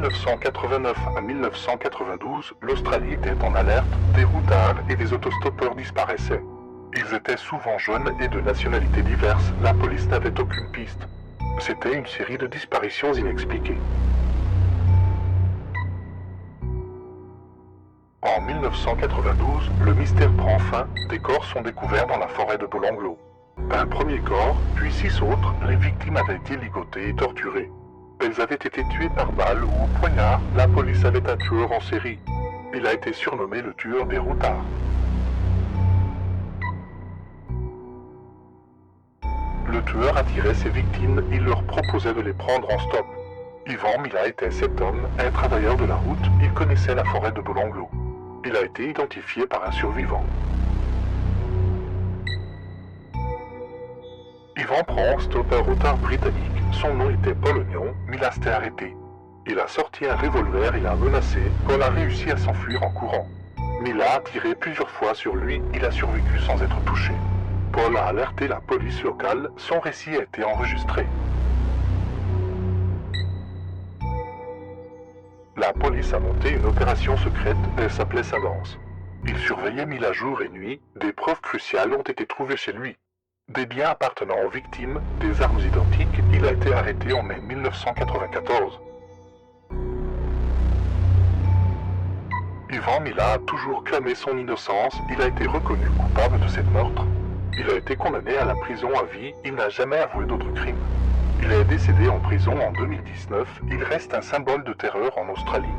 1989 à 1992, l'Australie était en alerte, des routards et des autostoppeurs disparaissaient. Ils étaient souvent jeunes et de nationalités diverses, la police n'avait aucune piste. C'était une série de disparitions inexpliquées. En 1992, le mystère prend fin, des corps sont découverts dans la forêt de Bolanglo. Un premier corps, puis 6 autres, les victimes avaient été ligotées et torturées. Elles avaient été tuées par balle ou au poignard, la police avait un tueur en série. Il a été surnommé le tueur des routards. Le tueur attirait ses victimes, il leur proposait de les prendre en stop. Yvan Mila était cet homme, un travailleur de la route, il connaissait la forêt de Bolanglo. Il a été identifié par un survivant. Yvan Pronst, un routard britannique, son nom était Paul Oignon, Mila s'était arrêté. Il a sorti un revolver et l'a menacé, Paul a réussi à s'enfuir en courant. Mila a tiré plusieurs fois sur lui, il a survécu sans être touché. Paul a alerté la police locale, son récit a été enregistré. La police a monté une opération secrète, elle s'appelait Savance. Il surveillait Mila jour et nuit, des preuves cruciales ont été trouvées chez lui. Des biens appartenant aux victimes, des armes identiques, il a été arrêté en mai 1994. Yvan Mila a toujours clamé son innocence, il a été reconnu coupable de cette meurtre. Il a été condamné à la prison à vie, il n'a jamais avoué d'autres crimes. Il est décédé en prison en 2019, il reste un symbole de terreur en Australie.